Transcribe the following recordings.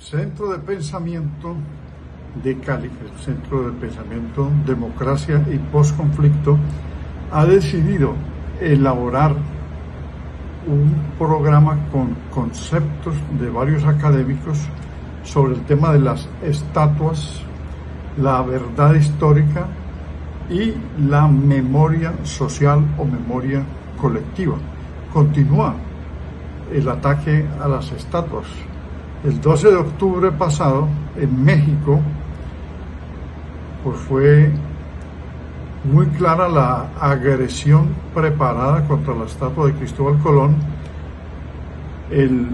Centro de Pensamiento de Cali, el Centro de Pensamiento Democracia y Postconflicto, ha decidido elaborar un programa con conceptos de varios académicos sobre el tema de las estatuas, la verdad histórica y la memoria social o memoria colectiva. Continúa el ataque a las estatuas. El 12 de octubre pasado, en México, pues fue muy clara la agresión preparada contra la estatua de Cristóbal Colón. El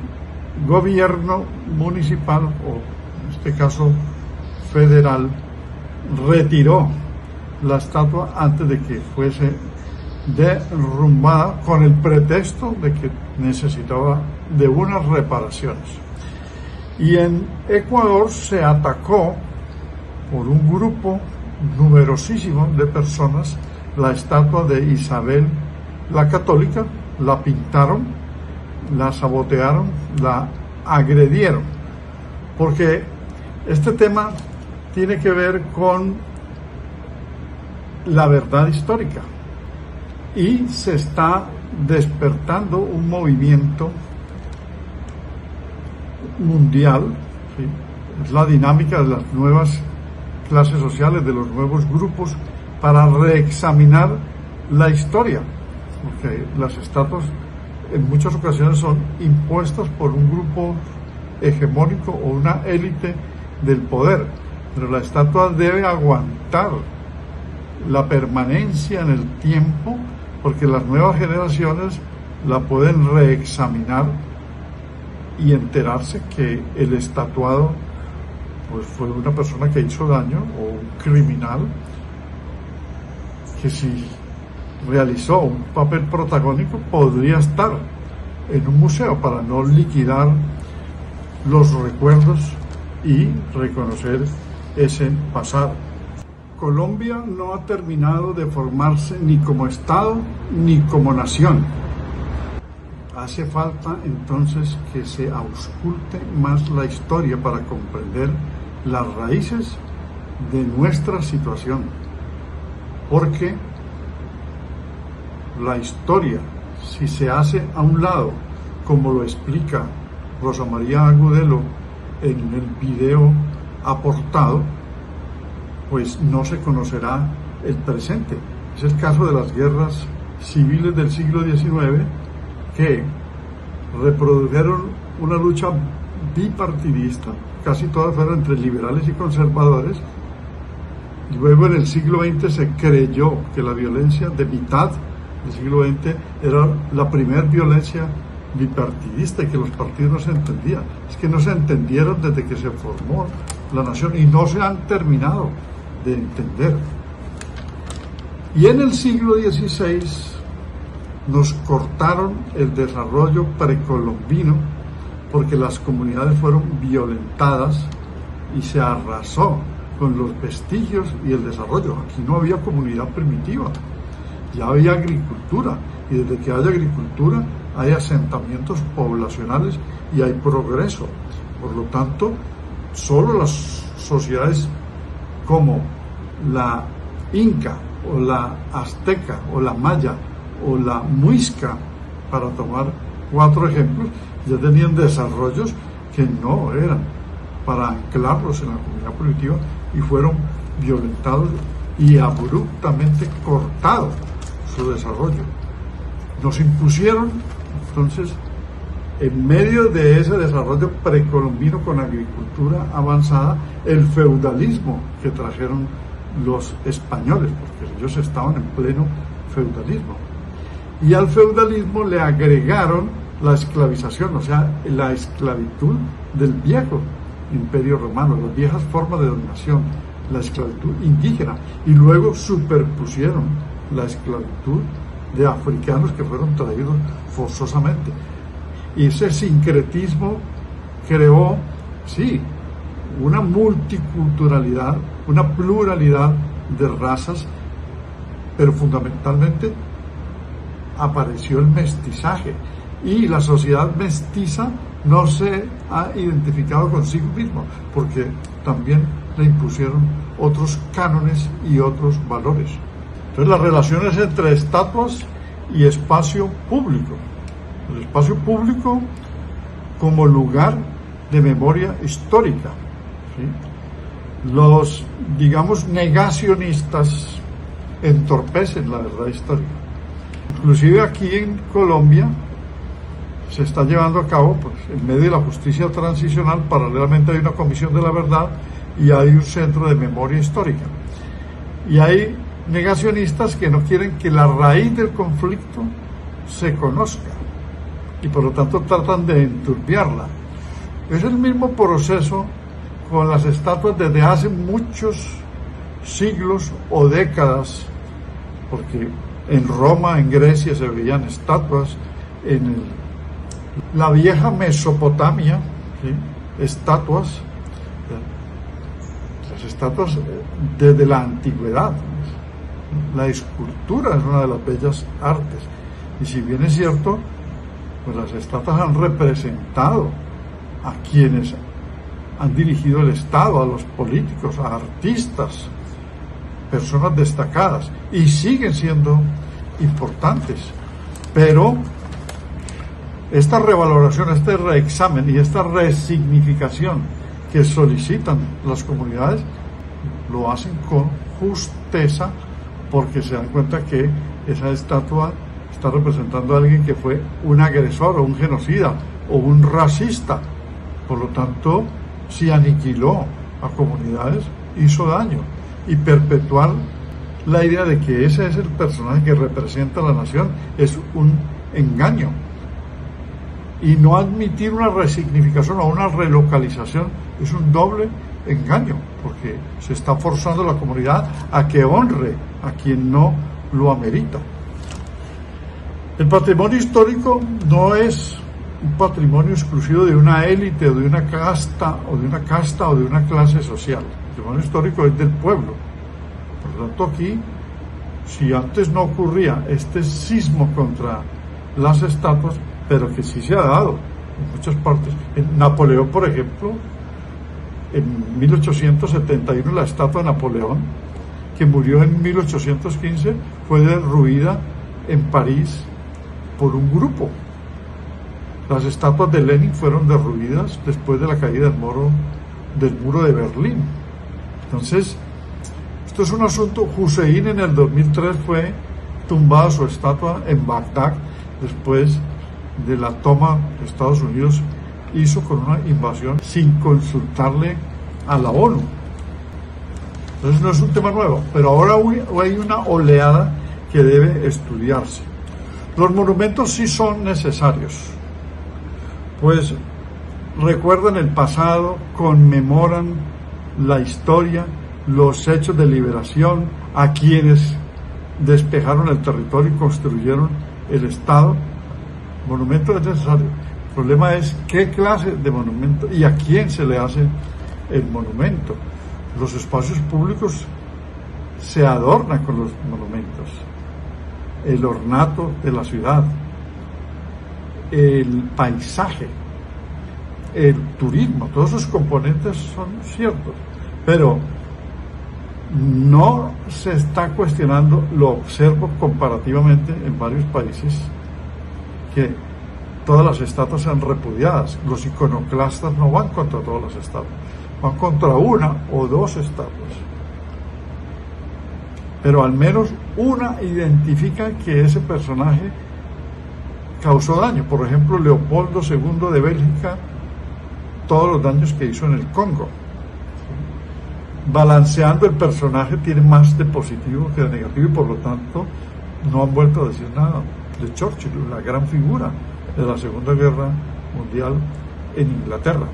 gobierno municipal, o en este caso federal, retiró la estatua antes de que fuese derrumbada con el pretexto de que necesitaba de unas reparaciones. Y en Ecuador se atacó por un grupo numerosísimo de personas la estatua de Isabel la Católica, la pintaron, la sabotearon, la agredieron, porque este tema tiene que ver con la verdad histórica y se está despertando un movimiento mundial, ¿sí? Es la dinámica de las nuevas clases sociales, de los nuevos grupos, para reexaminar la historia, porque las estatuas en muchas ocasiones son impuestas por un grupo hegemónico o una élite del poder, pero la estatua debe aguantar la permanencia en el tiempo, porque las nuevas generaciones la pueden reexaminar y enterarse que el estatuado pues fue una persona que hizo daño o un criminal que, si realizó un papel protagónico, podría estar en un museo para no liquidar los recuerdos y reconocer ese pasado. Colombia no ha terminado de formarse ni como Estado ni como nación. Hace falta entonces que se ausculte más la historia para comprender las raíces de nuestra situación, porque la historia, si se hace a un lado, como lo explica Rosa María Agudelo en el video aportado, pues no se conocerá el presente. Es el caso de las guerras civiles del siglo XIX, que reprodujeron una lucha bipartidista, casi todas fueron entre liberales y conservadores. Luego, en el siglo XX, se creyó que la violencia de mitad del siglo XX era la primera violencia bipartidista y que los partidos no se entendían. Es que no se entendieron desde que se formó la nación y no se han terminado de entender. Y en el siglo XVI nos cortaron el desarrollo precolombino, porque las comunidades fueron violentadas y se arrasó con los vestigios y el desarrollo. Aquí no había comunidad primitiva, ya había agricultura, y desde que hay agricultura hay asentamientos poblacionales y hay progreso. Por lo tanto, solo las sociedades como la Inca o la Azteca o la Maya o la Muisca, para tomar 4 ejemplos, ya tenían desarrollos que no eran para anclarlos en la comunidad primitiva y fueron violentados y abruptamente cortado su desarrollo. Nos impusieron entonces, en medio de ese desarrollo precolombino con agricultura avanzada, el feudalismo que trajeron los españoles, porque ellos estaban en pleno feudalismo. Y al feudalismo le agregaron la esclavización, o sea, la esclavitud del viejo imperio romano, las viejas formas de dominación, la esclavitud indígena, y luego superpusieron la esclavitud de africanos que fueron traídos forzosamente. Y ese sincretismo creó, sí, una multiculturalidad, una pluralidad de razas, pero fundamentalmente apareció el mestizaje, y la sociedad mestiza no se ha identificado consigo mismo, porque también le impusieron otros cánones y otros valores. Entonces, las relaciones entre estatuas y espacio público. El espacio público como lugar de memoria histórica, ¿sí? Los, digamos, negacionistas entorpecen la verdad histórica. Inclusive aquí en Colombia se está llevando a cabo, pues, en medio de la justicia transicional, paralelamente hay una comisión de la verdad y hay un centro de memoria histórica. Y hay negacionistas que no quieren que la raíz del conflicto se conozca y por lo tanto tratan de enturbiarla. Es el mismo proceso con las estatuas desde hace muchos siglos o décadas, porque en Roma, en Grecia se veían estatuas, en la vieja Mesopotamia, ¿sí? Estatuas, las estatuas desde la antigüedad. La escultura es una de las bellas artes, y si bien es cierto, pues las estatuas han representado a quienes han dirigido el Estado, a los políticos, a artistas, personas destacadas, y siguen siendo importantes. Pero esta revaloración, este reexamen y esta resignificación que solicitan las comunidades, lo hacen con justeza, porque se dan cuenta que esa estatua está representando a alguien que fue un agresor o un genocida o un racista. Por lo tanto, si aniquiló a comunidades, hizo daño. Y perpetuar la idea de que ese es el personaje que representa a la nación es un engaño. Y no admitir una resignificación o una relocalización es un doble engaño, porque se está forzando a la comunidad a que honre a quien no lo amerita. El patrimonio histórico no es un patrimonio exclusivo de una élite o de una casta o de una clase social. El patrimonio histórico es del pueblo. Por lo tanto, aquí, si antes no ocurría este sismo contra las estatuas, pero que sí se ha dado en muchas partes. En Napoleón, por ejemplo, en 1871 la estatua de Napoleón, que murió en 1815, fue derruida en París por un grupo. Las estatuas de Lenin fueron derruidas después de la caída del muro de Berlín. Entonces, esto es un asunto. Hussein en el 2003 fue tumbada su estatua en Bagdad después de la toma de Estados Unidos hizo con una invasión sin consultarle a la ONU. Entonces no es un tema nuevo, pero ahora hay una oleada que debe estudiarse. Los monumentos sí son necesarios, pues recuerdan el pasado, conmemoran la historia, los hechos de liberación, a quienes despejaron el territorio y construyeron el Estado. Monumento es necesario. El problema es qué clase de monumento y a quién se le hace el monumento. Los espacios públicos se adornan con los monumentos. El ornato de la ciudad, el paisaje, el turismo, todos esos componentes son ciertos, pero no se está cuestionando, lo observo comparativamente en varios países, que todas las estatuas sean repudiadas. Los iconoclastas no van contra todas las estatuas, van contra una o dos estatuas. Pero al menos una identifica que ese personaje causó daño. Por ejemplo, Leopoldo II de Bélgica, todos los daños que hizo en el Congo. Balanceando el personaje tiene más de positivo que de negativo, y por lo tanto no han vuelto a decir nada de Churchill, la gran figura de la Segunda Guerra Mundial en Inglaterra.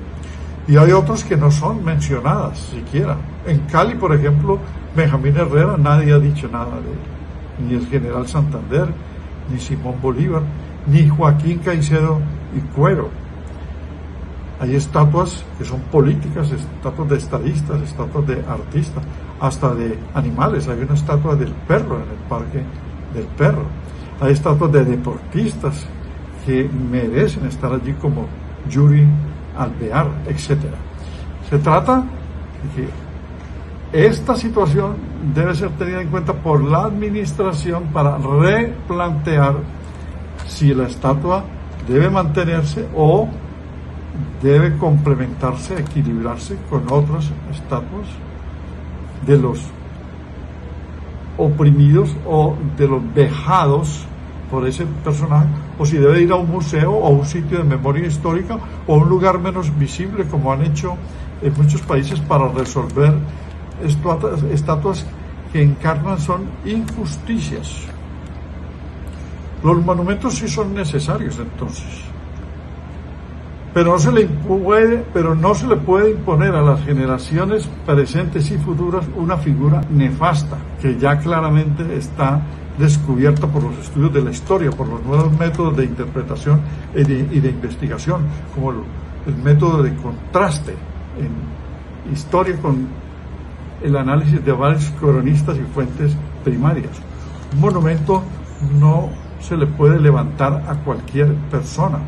Y hay otros que no son mencionadas siquiera. En Cali, por ejemplo, Benjamín Herrera, nadie ha dicho nada de él, ni el general Santander, ni Simón Bolívar, ni Joaquín Caicedo y Cuero. Hay estatuas que son políticas, estatuas de estadistas, estatuas de artistas, hasta de animales. Hay una estatua del perro en el Parque del Perro. Hay estatuas de deportistas que merecen estar allí como Yuri Alvear, etc. Se trata de que esta situación debe ser tenida en cuenta por la administración para replantear si la estatua debe mantenerse o debe complementarse, equilibrarse con otras estatuas de los oprimidos o de los vejados por ese personaje, o si debe ir a un museo o a un sitio de memoria histórica o a un lugar menos visible, como han hecho en muchos países para resolver estatuas que encarnan son injusticias. Los monumentos sí son necesarios entonces, pero no se le puede imponer a las generaciones presentes y futuras una figura nefasta que ya claramente está descubierta por los estudios de la historia, por los nuevos métodos de interpretación y de investigación, como el método de contraste en historia con el análisis de varios cronistas y fuentes primarias. Un monumento no se le puede levantar a cualquier persona.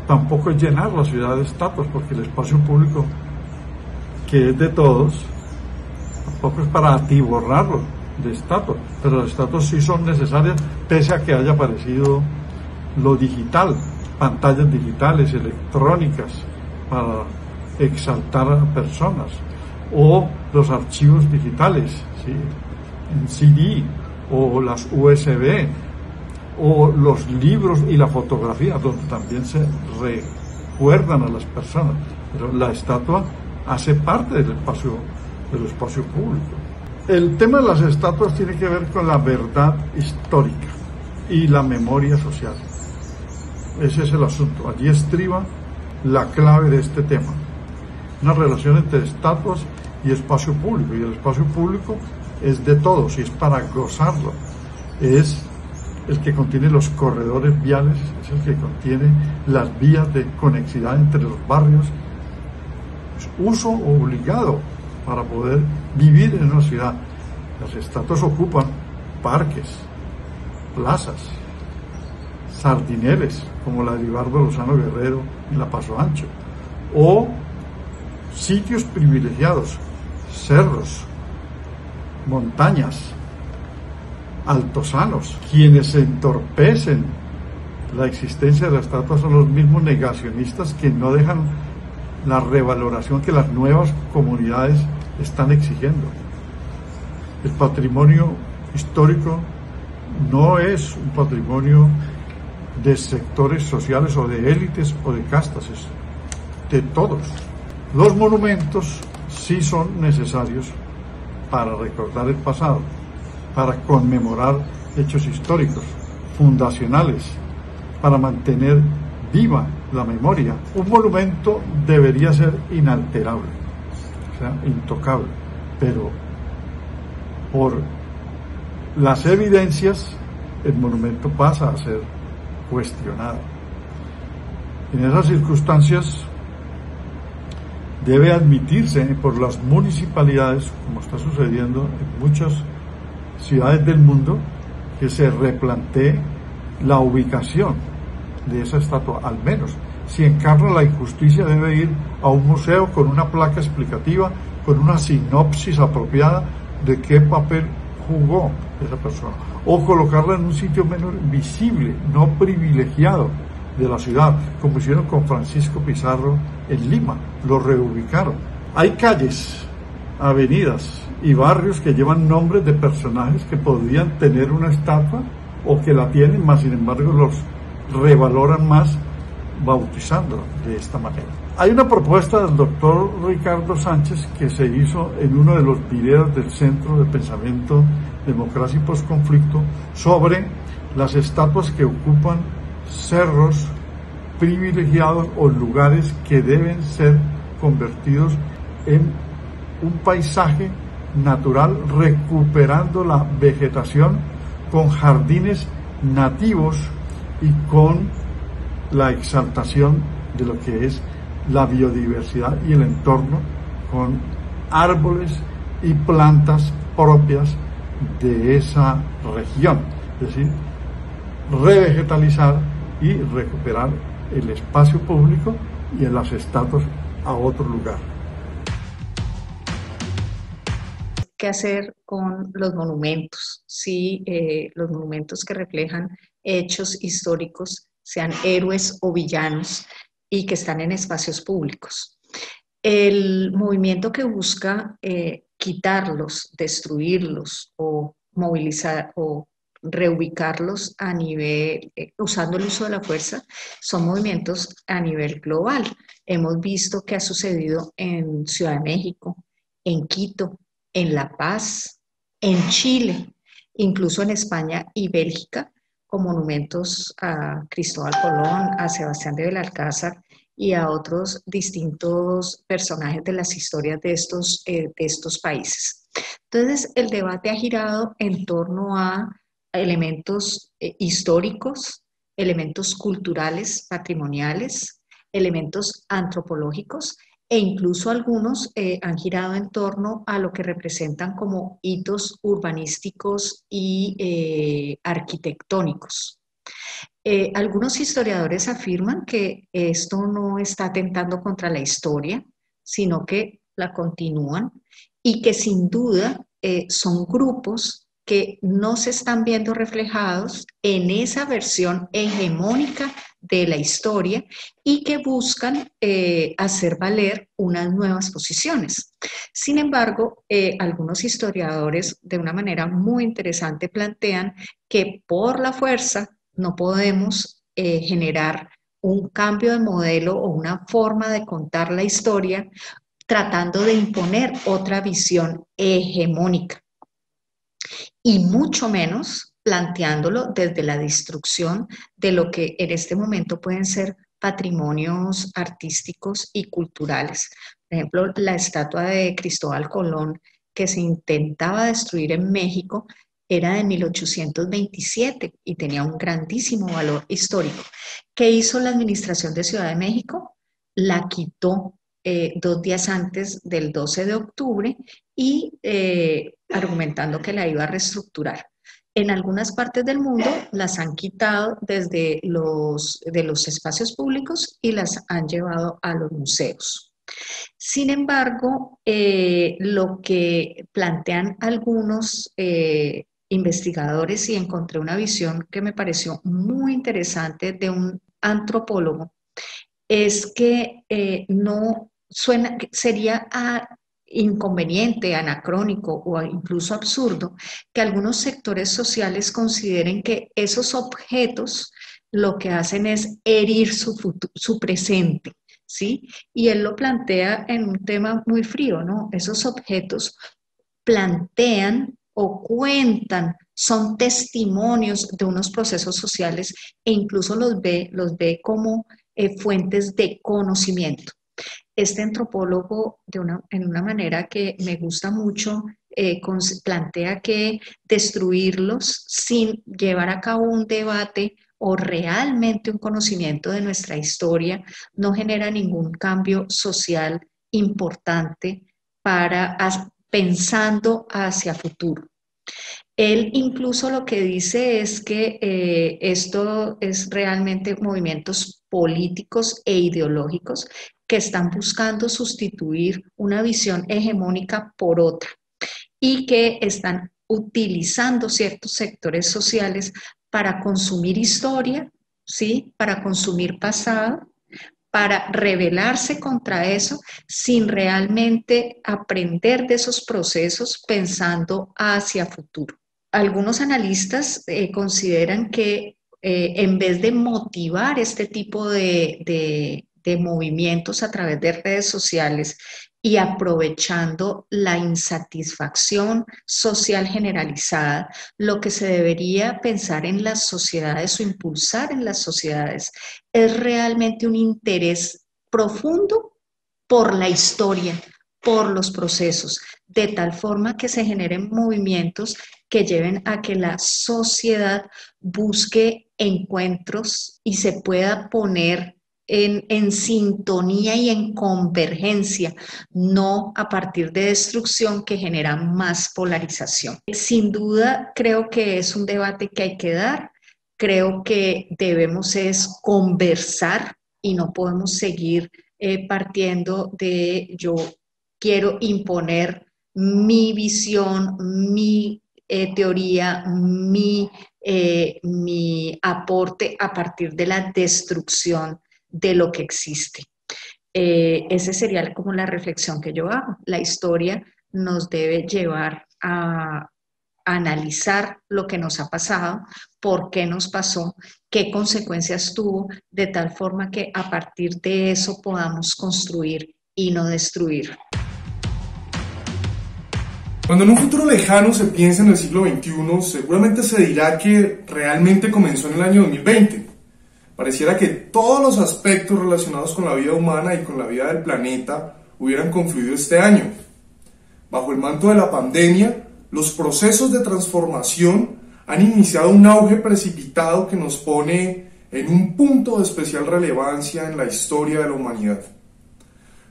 Tampoco es llenar la ciudad de estatuas, porque el espacio público, que es de todos, tampoco es para atiborrarlo de estatuas, pero las estatuas sí son necesarias, pese a que haya aparecido lo digital, pantallas digitales, electrónicas, para exaltar a personas, o los archivos digitales, ¿sí?, en CD, o las USB, o los libros y la fotografía, donde también se recuerdan a las personas. Pero la estatua hace parte del espacio público. El tema de las estatuas tiene que ver con la verdad histórica y la memoria social. Ese es el asunto. Allí estriba la clave de este tema. Una relación entre estatuas y espacio público. Y el espacio público es de todos y es para gozarlo. Es el que contiene los corredores viales, es el que contiene las vías de conexidad entre los barrios. Es uso obligado para poder vivir en una ciudad. Las estatuas ocupan parques, plazas, sardineles, como la de Libardo Lozano Guerrero en la Paso Ancho, o sitios privilegiados, cerros, montañas, altosanos. Quienes entorpecen la existencia de la estatua son los mismos negacionistas que no dejan la revaloración que las nuevas comunidades están exigiendo. El patrimonio histórico no es un patrimonio de sectores sociales o de élites o de castas, es de todos. Los monumentos sí son necesarios para recordar el pasado, para conmemorar hechos históricos, fundacionales, para mantener viva la memoria. Un monumento debería ser inalterable, o sea, intocable, pero por las evidencias el monumento pasa a ser cuestionado. En esas circunstancias debe admitirse por las municipalidades, como está sucediendo en muchas ciudades del mundo, que se replantee la ubicación de esa estatua. Al menos, si encarna la injusticia, debe ir a un museo con una placa explicativa, con una sinopsis apropiada de qué papel jugó esa persona, o colocarla en un sitio menos visible, no privilegiado de la ciudad, como hicieron con Francisco Pizarro en Lima. Lo reubicaron. Hay calles, avenidas y barrios que llevan nombres de personajes que podrían tener una estatua o que la tienen, mas sin embargo los revaloran más bautizando de esta manera. Hay una propuesta del doctor Ricardo Sánchez que se hizo en uno de los videos del Centro de Pensamiento, Democracia y Postconflicto sobre las estatuas que ocupan cerros privilegiados o lugares que deben ser convertidos en un paisaje natural, recuperando la vegetación con jardines nativos y con la exaltación de lo que es la biodiversidad y el entorno, con árboles y plantas propias de esa región, es decir, revegetalizar y recuperar el espacio público y en las estatuas a otro lugar. ¿Qué hacer con los monumentos? Sí, los monumentos que reflejan hechos históricos, sean héroes o villanos, y que están en espacios públicos. El movimiento que busca quitarlos, destruirlos o movilizar o reubicarlos a nivel, usando el uso de la fuerza, son movimientos a nivel global. Hemos visto que ha sucedido en Ciudad de México, en Quito, en La Paz, en Chile, incluso en España y Bélgica, con monumentos a Cristóbal Colón, a Sebastián de Belalcázar y a otros distintos personajes de las historias de estos países. Entonces, el debate ha girado en torno a elementos históricos, elementos culturales, patrimoniales, elementos antropológicos, e incluso algunos han girado en torno a lo que representan como hitos urbanísticos y arquitectónicos. Algunos historiadores afirman que esto no está atentando contra la historia, sino que la continúan, y que sin duda son grupos que no se están viendo reflejados en esa versión hegemónica de la historia y que buscan hacer valer unas nuevas posiciones. Sin embargo, algunos historiadores de una manera muy interesante plantean que por la fuerza no podemos generar un cambio de modelo o una forma de contar la historia tratando de imponer otra visión hegemónica, y mucho menos planteándolo desde la destrucción de lo que en este momento pueden ser patrimonios artísticos y culturales. Por ejemplo, la estatua de Cristóbal Colón que se intentaba destruir en México era de 1827 y tenía un grandísimo valor histórico. ¿Qué hizo la administración de Ciudad de México? La quitó 2 días antes del 12 de octubre y argumentando que la iba a reestructurar. En algunas partes del mundo las han quitado desde de los espacios públicos y las han llevado a los museos. Sin embargo, lo que plantean algunos investigadores, y encontré una visión que me pareció muy interesante de un antropólogo, es que no suena, sería inconveniente, anacrónico o incluso absurdo que algunos sectores sociales consideren que esos objetos lo que hacen es herir su presente, ¿sí? Y él lo plantea en un tema muy frío, ¿no? Esos objetos plantean o cuentan, son testimonios de unos procesos sociales e incluso los ve como fuentes de conocimiento. Este antropólogo, en una manera que me gusta mucho, plantea que destruirlos sin llevar a cabo un debate o realmente un conocimiento de nuestra historia no genera ningún cambio social importante para pensando hacia futuro. Él incluso lo que dice es que esto es realmente movimientos políticos e ideológicos que están buscando sustituir una visión hegemónica por otra y que están utilizando ciertos sectores sociales para consumir historia, ¿sí? Para consumir pasado, para rebelarse contra eso sin realmente aprender de esos procesos pensando hacia futuro. Algunos analistas consideran que en vez de motivar este tipo de movimientos a través de redes sociales y aprovechando la insatisfacción social generalizada, lo que se debería pensar en las sociedades o impulsar en las sociedades es realmente un interés profundo por la historia, por los procesos, de tal forma que se generen movimientos que lleven a que la sociedad busque encuentros y se pueda poner en sintonía y en convergencia, no a partir de destrucción que genera más polarización. Sin duda, creo que es un debate que hay que dar, creo que debemos es conversar y no podemos seguir partiendo de yo quiero imponer mi visión, mi teoría, mi aporte a partir de la destrucción de lo que existe. Esa sería como la reflexión que yo hago. La historia nos debe llevar a analizar lo que nos ha pasado, por qué nos pasó, qué consecuencias tuvo, de tal forma que a partir de eso podamos construir y no destruir. Cuando en un futuro lejano se piensa en el siglo XXI, seguramente se dirá que realmente comenzó en el año 2020. Pareciera que todos los aspectos relacionados con la vida humana y con la vida del planeta hubieran confluido este año. Bajo el manto de la pandemia, los procesos de transformación han iniciado un auge precipitado que nos pone en un punto de especial relevancia en la historia de la humanidad.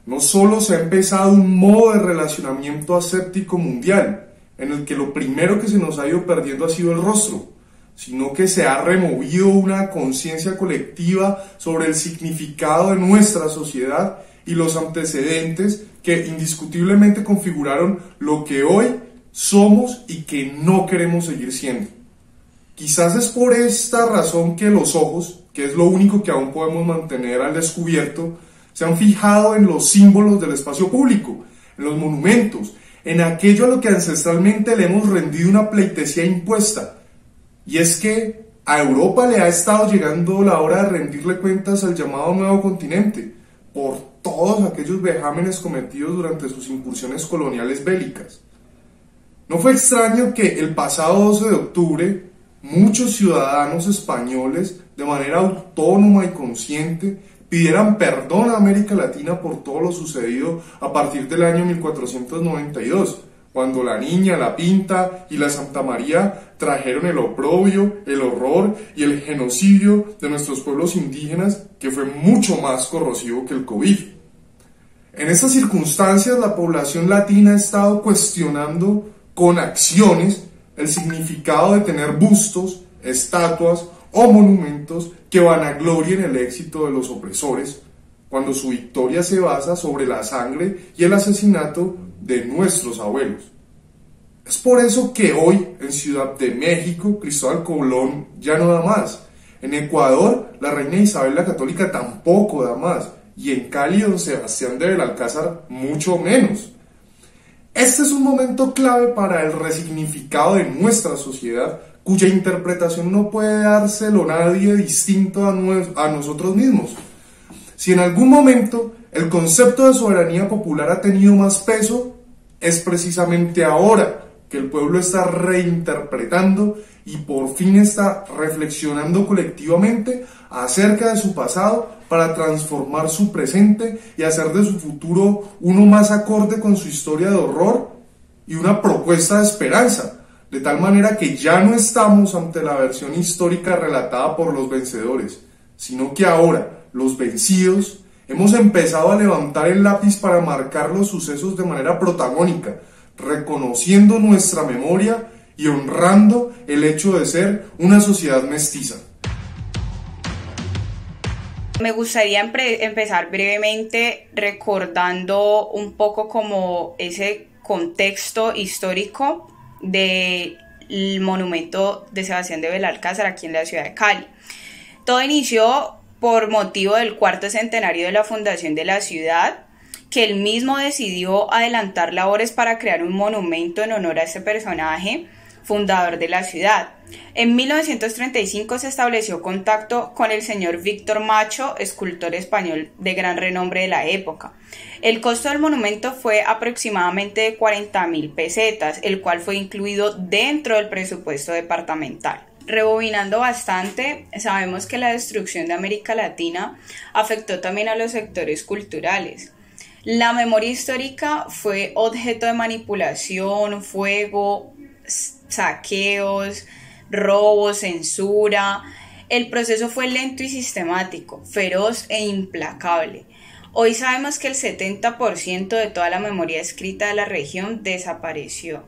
No solo se ha empezado un modo de relacionamiento aséptico mundial, en el que lo primero que se nos ha ido perdiendo ha sido el rostro, sino que se ha removido una conciencia colectiva sobre el significado de nuestra sociedad y los antecedentes que indiscutiblemente configuraron lo que hoy somos y que no queremos seguir siendo. Quizás es por esta razón que los ojos, que es lo único que aún podemos mantener al descubierto, se han fijado en los símbolos del espacio público, en los monumentos, en aquello a lo que ancestralmente le hemos rendido una pleitesía impuesta. Y es que a Europa le ha estado llegando la hora de rendirle cuentas al llamado nuevo continente, por todos aquellos vejámenes cometidos durante sus incursiones coloniales bélicas. No fue extraño que el pasado 12 de octubre muchos ciudadanos españoles, de manera autónoma y consciente, pidieran perdón a América Latina por todo lo sucedido a partir del año 1492, cuando la Niña, la Pinta y la Santa María trajeron el oprobio, el horror y el genocidio de nuestros pueblos indígenas, que fue mucho más corrosivo que el COVID. En estas circunstancias, la población latina ha estado cuestionando con acciones el significado de tener bustos, estatuas o monumentos que vanaglorien el éxito de los opresores, cuando su victoria se basa sobre la sangre y el asesinato de nuestros abuelos. Es por eso que hoy en Ciudad de México Cristóbal Colón ya no da más, en Ecuador la reina Isabel la Católica tampoco da más, y en Cali don Sebastián de Belalcázar mucho menos. Este es un momento clave para el resignificado de nuestra sociedad, cuya interpretación no puede dárselo nadie distinto a nosotros mismos. Si en algún momento el concepto de soberanía popular ha tenido más peso, es precisamente ahora que el pueblo está reinterpretando y por fin está reflexionando colectivamente acerca de su pasado para transformar su presente y hacer de su futuro uno más acorde con su historia de horror y una propuesta de esperanza, de tal manera que ya no estamos ante la versión histórica relatada por los vencedores, sino que ahora, los vencidos, hemos empezado a levantar el lápiz para marcar los sucesos de manera protagónica, reconociendo nuestra memoria y honrando el hecho de ser una sociedad mestiza. Me gustaría empezar brevemente recordando un poco como ese contexto histórico del monumento de Sebastián de Belalcázar aquí en la ciudad de Cali. Todo inició por motivo del cuarto centenario de la fundación de la ciudad, que él mismo decidió adelantar labores para crear un monumento en honor a este personaje fundador de la ciudad. En 1935 se estableció contacto con el señor Víctor Macho, escultor español de gran renombre de la época. El costo del monumento fue aproximadamente de 40.000 pesetas, el cual fue incluido dentro del presupuesto departamental. Rebobinando bastante, sabemos que la destrucción de América Latina afectó también a los sectores culturales. La memoria histórica fue objeto de manipulación, fuego, saqueos, robos, censura. El proceso fue lento y sistemático, feroz e implacable. Hoy sabemos que el 70% de toda la memoria escrita de la región desapareció.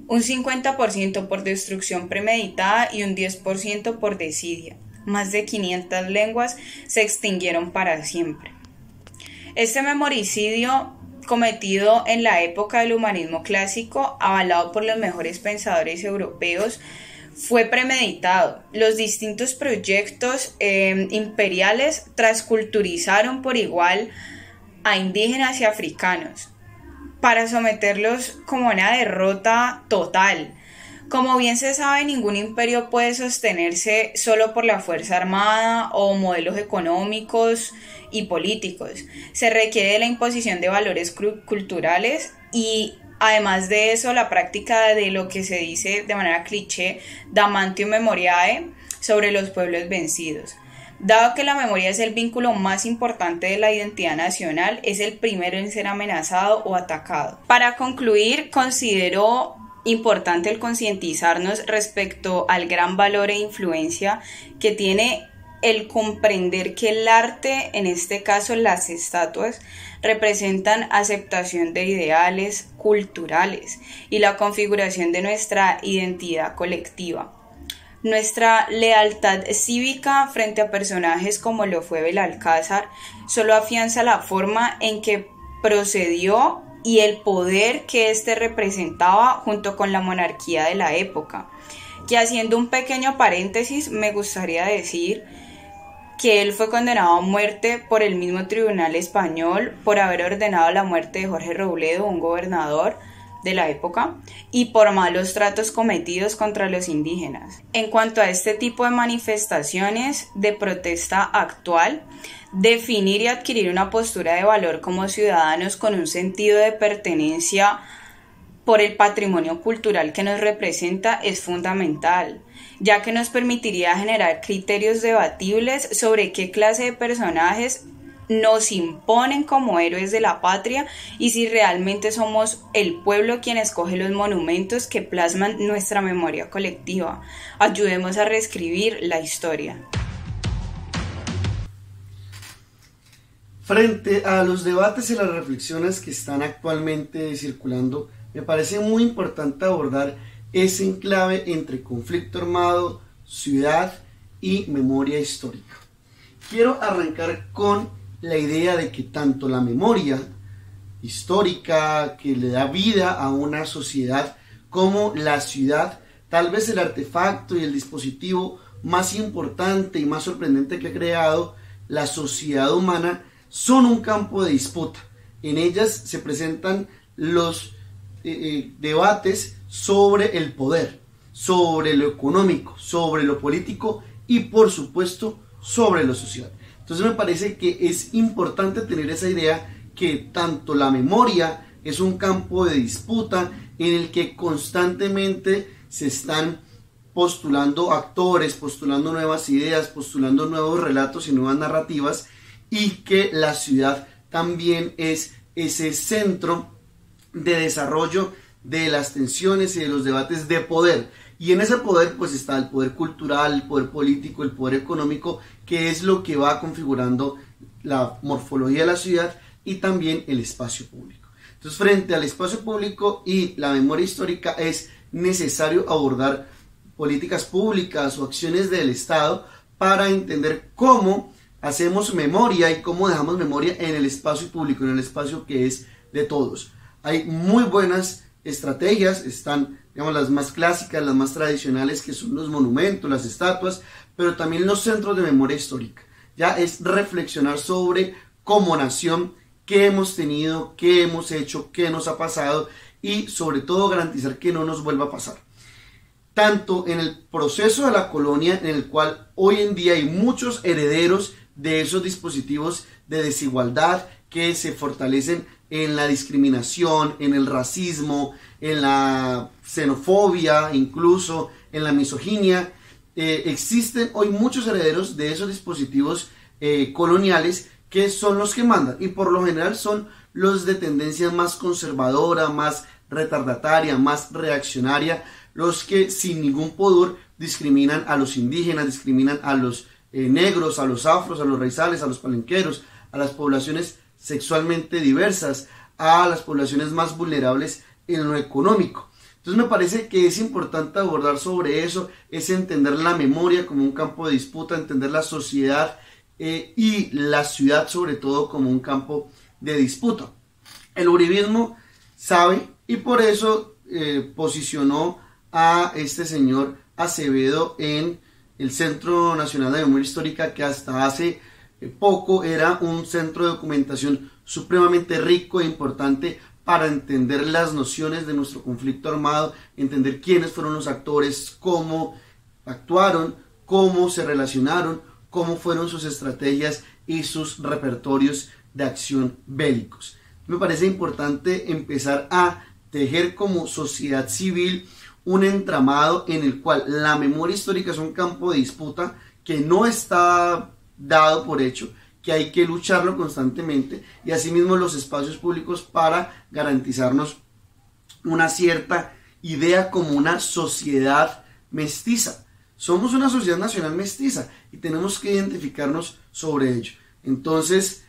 Un 50% por destrucción premeditada y un 10% por desidia. más de 500 lenguas se extinguieron para siempre. Este memoricidio, cometido en la época del humanismo clásico, avalado por los mejores pensadores europeos, fue premeditado. Los distintos proyectos imperiales transculturizaron por igual a indígenas y africanos para someterlos como una derrota total. Como bien se sabe, ningún imperio puede sostenerse solo por la fuerza armada o modelos económicos y políticos. Se requiere de la imposición de valores culturales y, además de eso, la práctica de lo que se dice de manera cliché, damnatio memoriae, sobre los pueblos vencidos. Dado que la memoria es el vínculo más importante de la identidad nacional, es el primero en ser amenazado o atacado. Para concluir, considero importante el concientizarnos respecto al gran valor e influencia que tiene el comprender que el arte, en este caso las estatuas, representan aceptación de ideales culturales y la configuración de nuestra identidad colectiva. Nuestra lealtad cívica frente a personajes como lo fue Belalcázar solo afianza la forma en que procedió y el poder que éste representaba junto con la monarquía de la época. Que, haciendo un pequeño paréntesis, me gustaría decir que él fue condenado a muerte por el mismo tribunal español por haber ordenado la muerte de Jorge Robledo, un gobernador de la época, y por malos tratos cometidos contra los indígenas. En cuanto a este tipo de manifestaciones de protesta actual, definir y adquirir una postura de valor como ciudadanos con un sentido de pertenencia por el patrimonio cultural que nos representa es fundamental, ya que nos permitiría generar criterios debatibles sobre qué clase de personajes nos imponen como héroes de la patria y si realmente somos el pueblo quien escoge los monumentos que plasman nuestra memoria colectiva. Ayudemos a reescribir la historia. Frente a los debates y las reflexiones que están actualmente circulando, me parece muy importante abordar ese enclave entre conflicto armado, ciudad y memoria histórica. Quiero arrancar con la idea de que tanto la memoria histórica que le da vida a una sociedad como la ciudad, tal vez el artefacto y el dispositivo más importante y más sorprendente que ha creado la sociedad humana, son un campo de disputa. En ellas se presentan los debates sobre el poder, sobre lo económico, sobre lo político y por supuesto sobre lo social. Entonces me parece que es importante tener esa idea que tanto la memoria es un campo de disputa en el que constantemente se están postulando actores, postulando nuevas ideas, postulando nuevos relatos y nuevas narrativas, y que la ciudad también es ese centro de desarrollo de las tensiones y de los debates de poder. Y en ese poder pues está el poder cultural, el poder político, el poder económico, que es lo que va configurando la morfología de la ciudad y también el espacio público. Entonces, frente al espacio público y la memoria histórica es necesario abordar políticas públicas o acciones del Estado para entender cómo hacemos memoria y cómo dejamos memoria en el espacio público, en el espacio que es de todos. Hay muy buenas estrategias, están, digamos, las más clásicas, las más tradicionales, que son los monumentos, las estatuas, pero también los centros de memoria histórica. Ya es reflexionar sobre como nación, qué hemos tenido, qué hemos hecho, qué nos ha pasado y sobre todo garantizar que no nos vuelva a pasar. Tanto en el proceso de la colonia, en el cual hoy en día hay muchos herederos de esos dispositivos de desigualdad que se fortalecen en la discriminación, en el racismo, en la xenofobia, incluso en la misoginia. Existen hoy muchos herederos de esos dispositivos coloniales que son los que mandan, y por lo general son los de tendencia más conservadora, más retardataria, más reaccionaria, los que sin ningún pudor discriminan a los indígenas, discriminan a los negros, a los afros, a los raizales, a los palenqueros, a las poblaciones sexualmente diversas, a las poblaciones más vulnerables en lo económico. Entonces me parece que es importante abordar sobre eso, es entender la memoria como un campo de disputa, entender la sociedad y la ciudad sobre todo como un campo de disputa. El uribismo sabe y por eso posicionó a este señor Acevedo en el Centro Nacional de Memoria Histórica, que hasta hace poco era un centro de documentación supremamente rico e importante para entender las nociones de nuestro conflicto armado, entender quiénes fueron los actores, cómo actuaron, cómo se relacionaron, cómo fueron sus estrategias y sus repertorios de acción bélicos. Me parece importante empezar a tejer como sociedad civil un entramado en el cual la memoria histórica es un campo de disputa que no está dado por hecho, que hay que lucharlo constantemente, y asimismo los espacios públicos para garantizarnos una cierta idea como una sociedad mestiza. Somos una sociedad nacional mestiza y tenemos que identificarnos sobre ello. Entonces,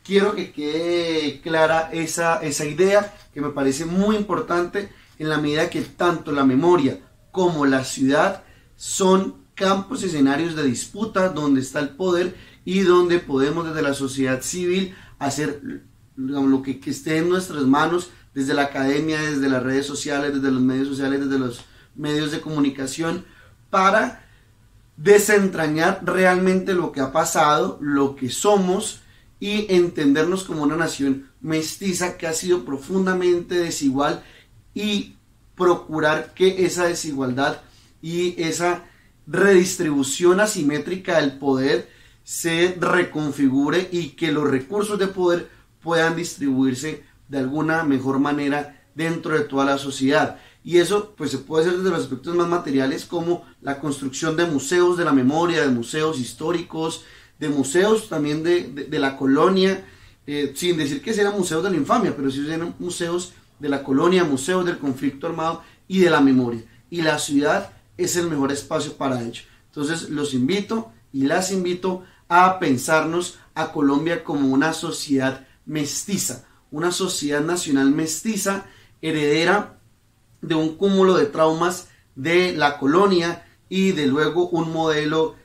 quiero que quede clara esa idea, que me parece muy importante, en la medida que tanto la memoria como la ciudad son campos y escenarios de disputa donde está el poder y donde podemos desde la sociedad civil hacer, digamos, lo que esté en nuestras manos, desde la academia, desde las redes sociales, desde los medios sociales, desde los medios de comunicación, para desentrañar realmente lo que ha pasado, lo que somos, y entendernos como una nación mestiza que ha sido profundamente desigual, y procurar que esa desigualdad y esa redistribución asimétrica del poder se reconfigure y que los recursos de poder puedan distribuirse de alguna mejor manera dentro de toda la sociedad. Y eso pues se puede hacer desde los aspectos más materiales, como la construcción de museos de la memoria, de museos históricos, de museos también de la colonia, sin decir que sean museos de la infamia, pero sí sean museos de la colonia, museos del conflicto armado y de la memoria. Y la ciudad es el mejor espacio para ello. Entonces los invito y las invito a pensarnos a Colombia como una sociedad mestiza, una sociedad nacional mestiza, heredera de un cúmulo de traumas de la colonia y de luego un modelo,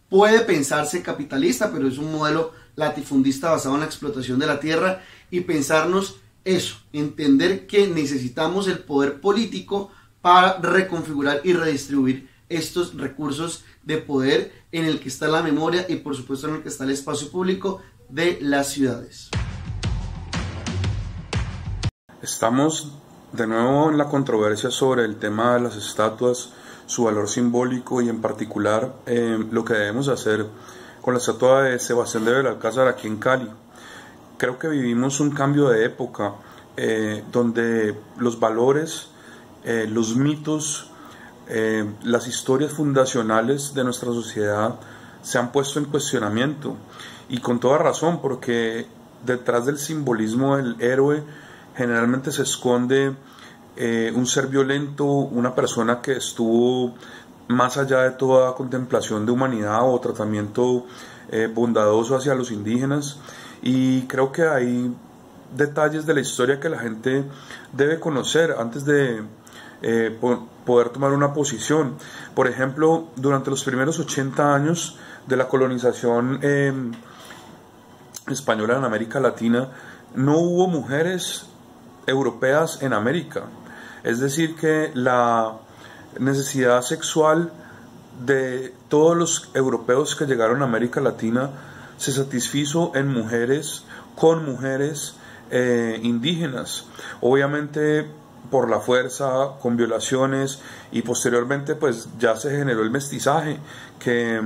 puede pensarse capitalista, pero es un modelo latifundista basado en la explotación de la tierra, y pensarnos eso, entender que necesitamos el poder político para reconfigurar y redistribuir estos recursos de poder en el que está la memoria y por supuesto en el que está el espacio público de las ciudades. Estamos de nuevo en la controversia sobre el tema de las estatuas, su valor simbólico y en particular lo que debemos hacer con la estatua de Sebastián de Belalcázar aquí en Cali. Creo que vivimos un cambio de época donde los valores, los mitos, las historias fundacionales de nuestra sociedad se han puesto en cuestionamiento, y con toda razón, porque detrás del simbolismo del héroe generalmente se esconde un ser violento, una persona que estuvo más allá de toda contemplación de humanidad o tratamiento bondadoso hacia los indígenas. Y creo que hay detalles de la historia que la gente debe conocer antes de poder tomar una posición. Por ejemplo, durante los primeros 80 años de la colonización española en América Latina, no hubo mujeres europeas en América. Es decir, que la necesidad sexual de todos los europeos que llegaron a América Latina se satisfizo en mujeres, con mujeres indígenas, obviamente por la fuerza, con violaciones, y posteriormente pues ya se generó el mestizaje que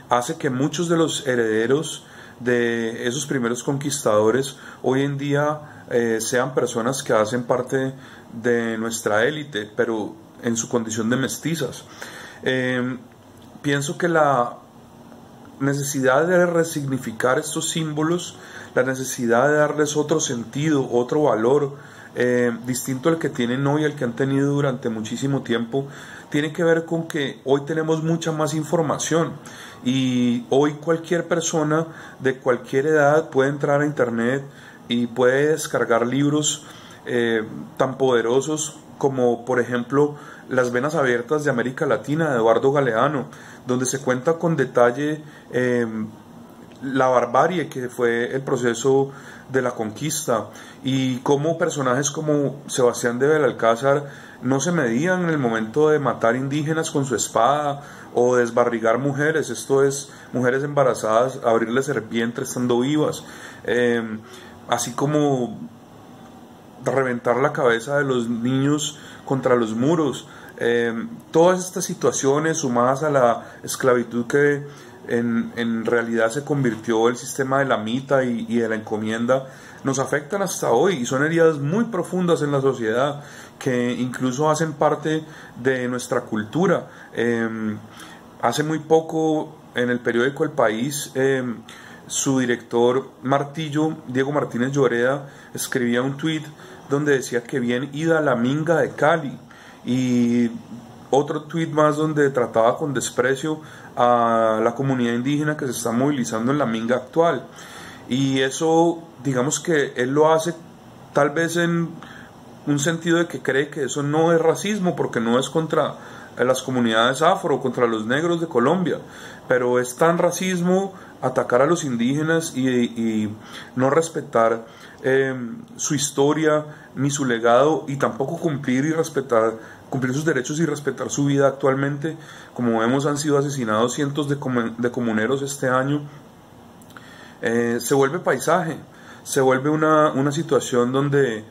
hace que muchos de los herederos de esos primeros conquistadores hoy en día sean personas que hacen parte de nuestra élite, pero en su condición de mestizas. Pienso que la necesidad de resignificar estos símbolos, la necesidad de darles otro sentido, otro valor distinto al que tienen hoy, al que han tenido durante muchísimo tiempo, tiene que ver con que hoy tenemos mucha más información, y hoy cualquier persona de cualquier edad puede entrar a internet y puede descargar libros tan poderosos como por ejemplo Las venas abiertas de América Latina de Eduardo Galeano, donde se cuenta con detalle la barbarie que fue el proceso de la conquista y cómo personajes como Sebastián de Belalcázar no se medían en el momento de matar indígenas con su espada o desbarrigar mujeres, esto es, mujeres embarazadas, abrirles el vientre estando vivas, así como reventar la cabeza de los niños contra los muros. Todas estas situaciones sumadas a la esclavitud que en realidad se convirtió el sistema de la mita y de la encomienda, nos afectan hasta hoy y son heridas muy profundas en la sociedad que incluso hacen parte de nuestra cultura. Hace muy poco en el periódico El País, su director Martillo, Diego Martínez Lloreda, escribía un tuit donde decía que bien ida la minga de Cali, y otro tuit más donde trataba con desprecio a la comunidad indígena que se está movilizando en la minga actual. Y eso, digamos que él lo hace tal vez en un sentido de que cree que eso no es racismo, porque no es contra las comunidades afro, contra los negros de Colombia, pero es tan racismo atacar a los indígenas y no respetar su historia ni su legado, y tampoco cumplir sus derechos y respetar su vida actualmente. Como vemos, han sido asesinados cientos de comuneros este año. Se vuelve paisaje, se vuelve una situación donde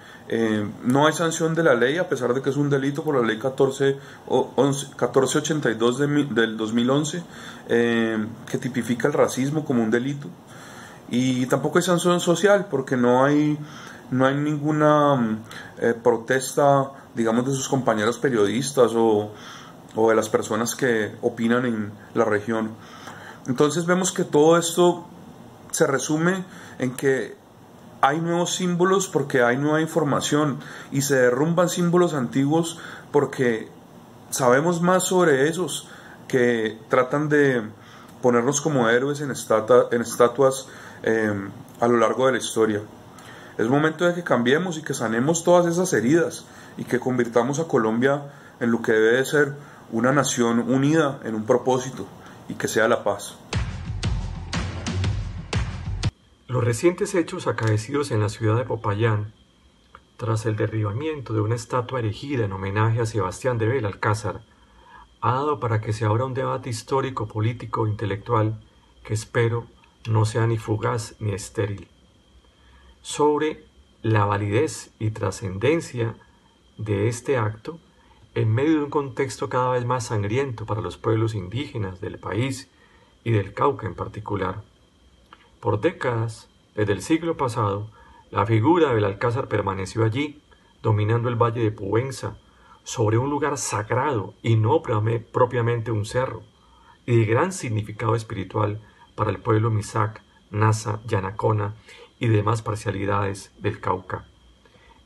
no hay sanción de la ley, a pesar de que es un delito por la ley 1482 del 2011, que tipifica el racismo como un delito. Y tampoco hay sanción social, porque no hay ninguna protesta, digamos, de sus compañeros periodistas o de las personas que opinan en la región. Entonces vemos que todo esto se resume en que hay nuevos símbolos porque hay nueva información, y se derrumban símbolos antiguos porque sabemos más sobre esos que tratan de ponernos como héroes en estatuas a lo largo de la historia. Es momento de que cambiemos y que sanemos todas esas heridas y que convirtamos a Colombia en lo que debe de ser una nación unida en un propósito, y que sea la paz. Los recientes hechos acaecidos en la ciudad de Popayán, tras el derribamiento de una estatua erigida en homenaje a Sebastián de Belalcázar, ha dado para que se abra un debate histórico, político e intelectual que espero no sea ni fugaz ni estéril, sobre la validez y trascendencia de este acto en medio de un contexto cada vez más sangriento para los pueblos indígenas del país y del Cauca en particular. Por décadas, desde el siglo pasado, la figura de Belalcázar permaneció allí, dominando el valle de Pubenza, sobre un lugar sagrado y no propiamente un cerro, y de gran significado espiritual para el pueblo Misak, Nasa, Yanacona y demás parcialidades del Cauca.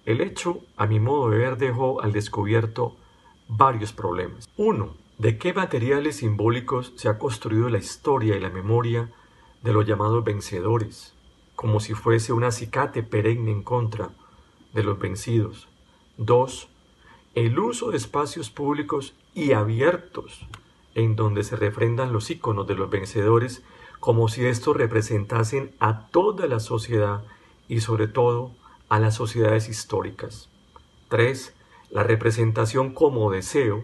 El hecho, a mi modo de ver, dejó al descubierto varios problemas. 1. ¿De qué materiales simbólicos se ha construido la historia y la memoria de los llamados vencedores, como si fuese un acicate perenne en contra de los vencidos? 2. El uso de espacios públicos y abiertos en donde se refrendan los íconos de los vencedores, como si estos representasen a toda la sociedad y sobre todo a las sociedades históricas. 3. La representación como deseo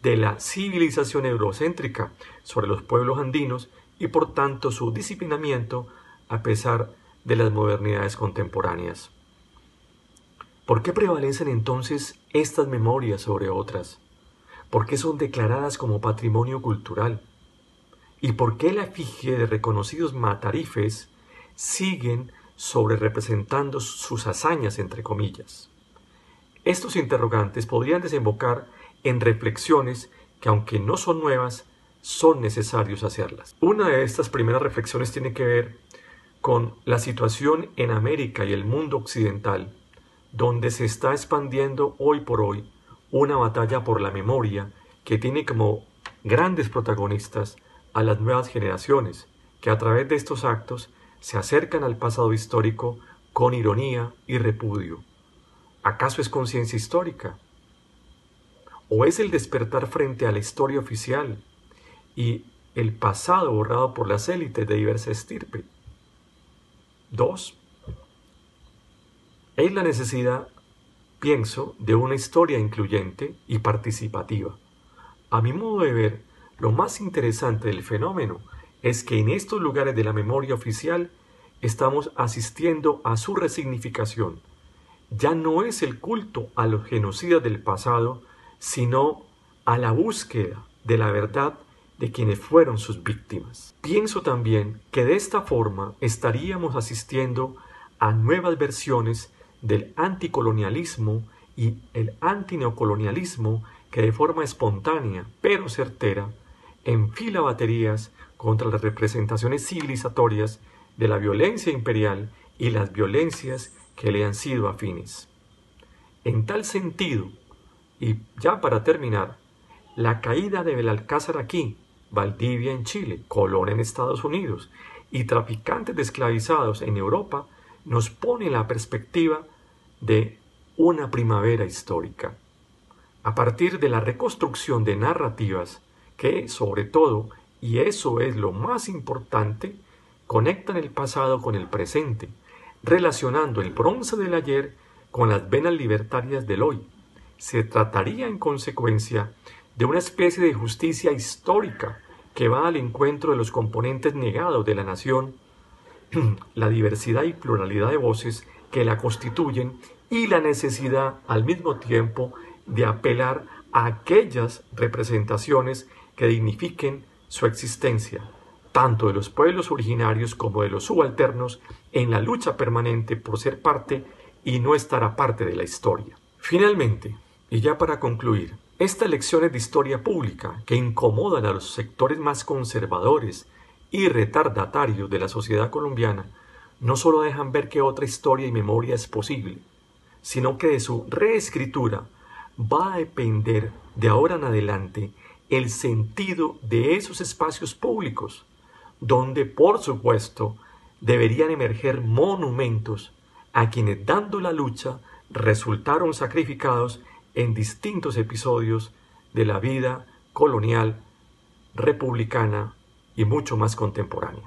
de la civilización eurocéntrica sobre los pueblos andinos y por tanto su disciplinamiento a pesar de las modernidades contemporáneas. ¿Por qué prevalecen entonces estas memorias sobre otras? ¿Por qué son declaradas como patrimonio cultural? ¿Y por qué la efigie de reconocidos matarifes siguen sobre representando sus hazañas, entre comillas? Estos interrogantes podrían desembocar en reflexiones que, aunque no son nuevas, son necesarios hacerlas. Una de estas primeras reflexiones tiene que ver con la situación en América y el mundo occidental, donde se está expandiendo hoy por hoy una batalla por la memoria que tiene como grandes protagonistas a las nuevas generaciones, que a través de estos actos se acercan al pasado histórico con ironía y repudio. ¿Acaso es conciencia histórica? ¿O es el despertar frente a la historia oficial y el pasado borrado por las élites de diversa estirpe? 2. Es la necesidad, pienso, de una historia incluyente y participativa. A mi modo de ver, lo más interesante del fenómeno es que en estos lugares de la memoria oficial estamos asistiendo a su resignificación. Ya no es el culto a los genocidas del pasado, sino a la búsqueda de la verdad de quienes fueron sus víctimas. Pienso también que de esta forma estaríamos asistiendo a nuevas versiones del anticolonialismo y el antineocolonialismo que de forma espontánea pero certera enfila baterías contra las representaciones civilizatorias de la violencia imperial y las violencias que le han sido afines. En tal sentido, y ya para terminar, la caída de Belalcázar aquí, Valdivia en Chile, Colón en Estados Unidos y traficantes de esclavizados en Europa nos pone en la perspectiva de una primavera histórica. A partir de la reconstrucción de narrativas que, sobre todo, y eso es lo más importante, conectan el pasado con el presente, relacionando el bronce del ayer con las venas libertarias del hoy. Se trataría, en consecuencia, de una especie de justicia histórica que va al encuentro de los componentes negados de la nación, la diversidad y pluralidad de voces que la constituyen y la necesidad, al mismo tiempo, de apelar a aquellas representaciones que dignifiquen su existencia, tanto de los pueblos originarios como de los subalternos, en la lucha permanente por ser parte y no estar aparte de la historia. Finalmente, y ya para concluir, estas lecciones de historia pública que incomodan a los sectores más conservadores y retardatarios de la sociedad colombiana no solo dejan ver que otra historia y memoria es posible, sino que de su reescritura va a depender de ahora en adelante el sentido de esos espacios públicos, donde por supuesto deberían emerger monumentos a quienes dando la lucha resultaron sacrificados en distintos episodios de la vida colonial, republicana y mucho más contemporánea.